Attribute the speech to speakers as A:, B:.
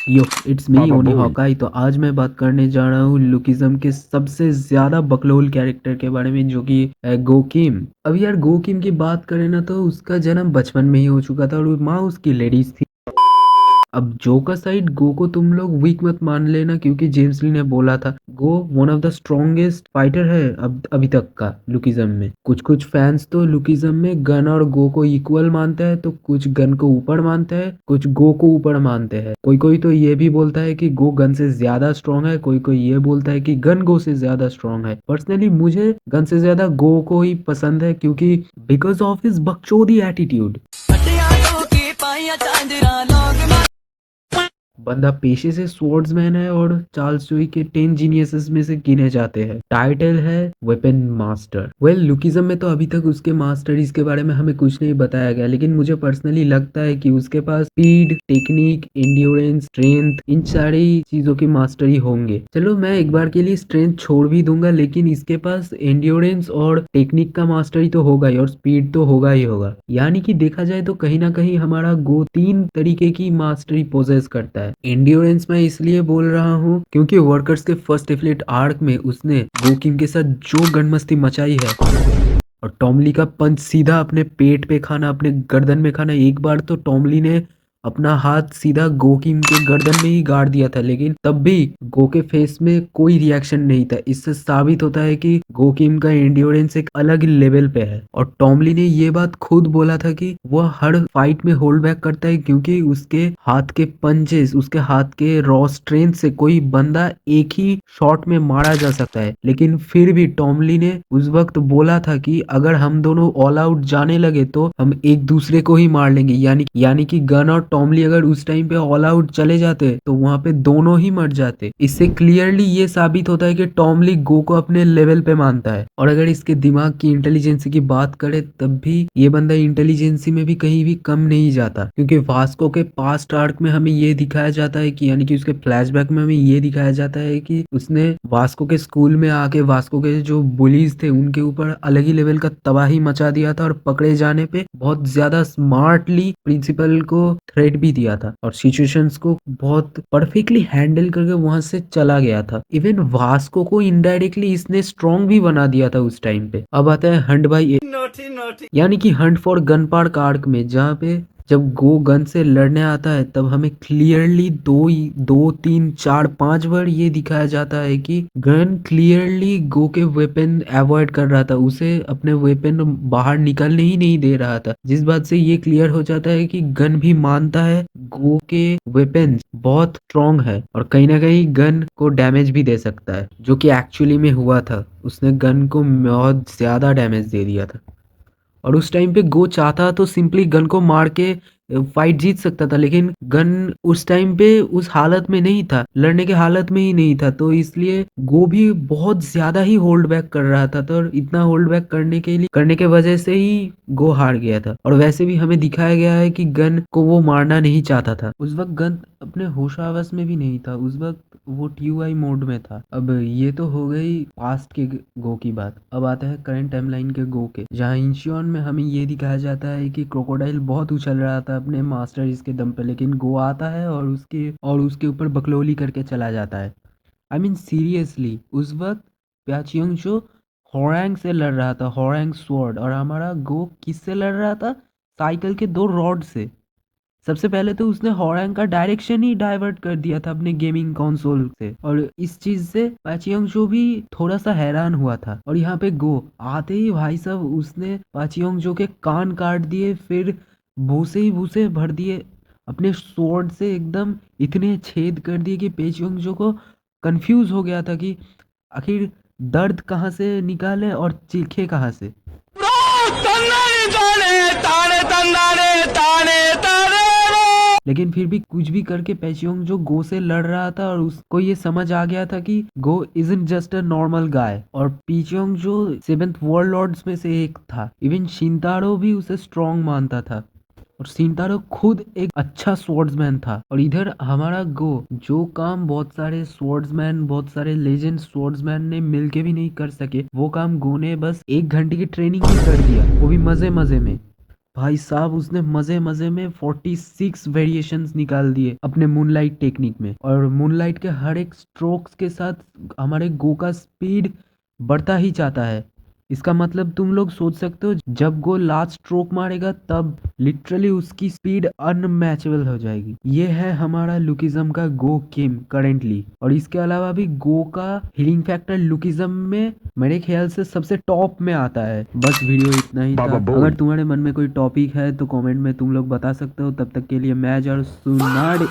A: Yo it's me
B: Baba
A: ओनी
B: Boy.
A: Hawkeye. तो आज मैं बात करने जा रहा हूँ लुकिज्म के सबसे ज्यादा बकलोल कैरेक्टर के बारे में, जो कि है गोकिम। अब यार गोकिम की बात करें ना, तो उसका जन्म बचपन में ही हो चुका था और माँ उसकी लेडीज थी। अब जो का साइड गो को तुम लोग वीक मत मान लेना, क्योंकि जेम्स ली ने बोला था go one of the strongest fighter है अब अभी तक का लुकिज्म में। कुछ कुछ फैंस तो लुकिज्म में गन और गो को इक्वल मानते हैं, तो कुछ गन को ऊपर मानते हैं, कुछ गो को ऊपर मानते हैं। कोई कोई तो ये भी बोलता है कि गो गन से ज्यादा स्ट्रांग है, कोई कोई ये बोलता है कि गन गो से ज्यादा स्ट्रांग है। पर्सनली मुझे गन से ज्यादा गो को ही पसंद है, क्योंकि बिकॉज ऑफ हिज बकचोदी एटीट्यूड। बंदा पेशे से स्वर्ड्समैन है और चार्ल्स चुई के 10 जीनियसेस में से गिने जाते हैं। टाइटल है वेपन मास्टर। वेल लुकिज्म में तो अभी तक उसके मास्टरीज के बारे में हमें कुछ नहीं बताया गया, लेकिन मुझे पर्सनली लगता है कि उसके पास स्पीड, टेक्निक, एंड्योरेंस, स्ट्रेंथ, इन सारी चीजों की मास्टरी होंगे। चलो मैं एक बार के लिए स्ट्रेंथ छोड़ भी दूंगा, लेकिन इसके पास एंड्योरेंस और टेक्निक का मास्टरी तो होगा ही, और स्पीड तो होगा ही होगा। यानी कि देखा जाए तो कहीं ना कहीं हमारा गो 3 तरीके की मास्टरी पोजेस करता है। एंड्योरेंस मैं इसलिए बोल रहा हूँ क्योंकि वर्कर्स के फर्स्ट एफिलेट आर्क में उसने गोकिम के साथ जो गनमस्ती मचाई है, और टॉमली का पंच सीधा अपने पेट पे खाना, अपने गर्दन में खाना। एक बार तो टॉमली ने अपना हाथ सीधा गोकिम के गर्दन में ही गाड़ दिया था, लेकिन तब भी गो के फेस में कोई रिएक्शन नहीं था। इससे साबित होता है कि गोकिम का एंड्योरेंस एक अलग लेवल पे है। और टॉमली ने ये बात खुद बोला था कि वह हर फाइट में होल्ड बैक करता है, क्योंकि उसके हाथ के पंचेस, उसके हाथ के रॉ स्ट्रेंथ से कोई बंदा एक ही शॉट में मारा जा सकता है। लेकिन फिर भी टॉमली ने उस वक्त बोला था कि अगर हम दोनों ऑल आउट जाने लगे तो हम एक दूसरे को ही मार लेंगे। यानी कि गन और टॉमली अगर उस टाइम पे ऑल आउट चले जाते तो वहां पे दोनों ही मर जाते। इससे क्लियरली ये साबित होता है कि टॉमली गो को अपने लेवल पे मानता है। और अगर इसके दिमाग की इंटेलिजेंसी की बात करें, तब भी ये बंदा इंटेलिजेंसी में भी कहीं भी कम नहीं जाता, क्योंकि वास्को के पास्ट आर्क में हमें ये दिखाया जाता है कि, यानी कि उसके फ्लैशबैक में हमें ये दिखाया जाता है कि उसने वास्को के स्कूल में आके वास्को के जो बुलीज थे उनके ऊपर अलग ही लेवल का तबाही मचा दिया था, और पकड़े जाने पे बहुत ज्यादा स्मार्टली प्रिंसिपल को थ्रेट भी दिया था, और सिचुएशंस को बहुत परफेक्टली हैंडल करके वहां से चला गया था। इवन वास्को को इनडायरेक्टली इसने स्ट्रॉन्ग भी बना दिया था उस टाइम पे। अब आता है हंट बाई, यानी कि Hunt for gun park arc में, जहाँ पे जब गो गन से लड़ने आता है तब हमें क्लियरली दो तीन चार पांच बार ये दिखाया जाता है कि गन क्लियरली गो के वेपन अवॉइड कर रहा था, उसे अपने वेपन बाहर निकलने ही नहीं दे रहा था। जिस बात से ये क्लियर हो जाता है कि गन भी मानता है गो के वेपन बहुत स्ट्रॉन्ग है, और कहीं ना कहीं गन को डैमेज भी दे सकता है, जो कि एक्चुअली में हुआ था। उसने गन को बहुत ज्यादा डैमेज दे दिया था। और उस टाइम पे गो चाहता तो सिंपली गन को मार के फाइट जीत सकता था, लेकिन गन उस टाइम पे उस हालत में नहीं था, लड़ने के हालत में ही नहीं था, तो इसलिए गो भी बहुत ज्यादा ही होल्ड बैक कर रहा था। तो इतना होल्ड बैक करने के वजह से ही गो हार गया था। और वैसे भी हमें दिखाया गया है कि गन को वो मारना नहीं चाहता था। उस वक्त गन अपने होशावस में भी नहीं था, उस वक्त वो टीयूआई मोड में था। अब ये तो हो गई पास्ट के गो की बात। अब आता है करंट टाइमलाइन के गो के, जहाँ इंशियन में हमें ये दिखाया जाता है कि क्रोकोडाइल बहुत उछल रहा था अपने मास्टर इसके दम पे, लेकिन गो आता है और उसके ऊपर बकलोली करके चला जाता है। आई मीन सीरियसली उस वक्त प्याचियोंग जो होरैंग से लड़ रहा था, होरैंग स्वॉर्ड, और हमारा गो किससे लड़ रहा था? साइकिल के 2 रॉड से। सबसे पहले तो उसने हॉरैंग का डायरेक्शन ही डाइवर्ट कर दिया था अपने गेमिंग कंसोल से, और इस चीज से पाचियोंग जो भी थोड़ा सा हैरान हुआ था। और यहाँ पे गो आते ही भाई साहब उसने पाचियोंग जो के कान काट दिए, फिर भूसे ही भूसे भर दिए अपने स्वॉर्ड से, एकदम इतने छेद कर दिए कि पेचियोंग जो को कंफ्यूज हो गया था कि आखिर दर्द कहाँ से निकाले और चीखे कहाँ से। लेकिन फिर भी कुछ भी करके पेचियोंग जो गो से लड़ रहा था, और उसको ये समझ आ गया था कि go isn't just a normal guy. और पीचियोंग जो 7th वर्ल्ड लॉर्ड्स में से एक था, इवन शिंतारो भी उसे स्ट्रॉन्ग मानता था, और शिंतारो खुद एक अच्छा स्वॉर्ड्समैन था। और इधर हमारा गो जो काम बहुत सारे स्वॉर्ड्समैन, बहुत सारे लेजेंड स्वॉर्ड्समैन ने मिलके भी नहीं कर सके, वो काम गो ने बस 1 घंटे की ट्रेनिंग में कर दिया, वो भी मजे मजे में। भाई साहब उसने मजे मजे में 46 वेरिएशंस निकाल दिए अपने मूनलाइट टेक्निक में, और मूनलाइट के हर एक स्ट्रोक्स के साथ हमारे गो का स्पीड बढ़ता ही जाता है। इसका मतलब तुम लोग सोच सकते हो जब गो लास्ट स्ट्रोक मारेगा तब लिटरली उसकी स्पीड अनमैचेबल हो जाएगी। ये है हमारा लुकिज्म का गो किम करेंटली। और इसके अलावा भी गो का हीलिंग फैक्टर लुकिज्म में मेरे ख्याल से सबसे टॉप में आता है। बस वीडियो इतना ही था। अगर तुम्हारे मन में कोई टॉपिक है तो कमेंट में तुम लोग बता सकते हो। तब तक के लिए मैं जर सुनाड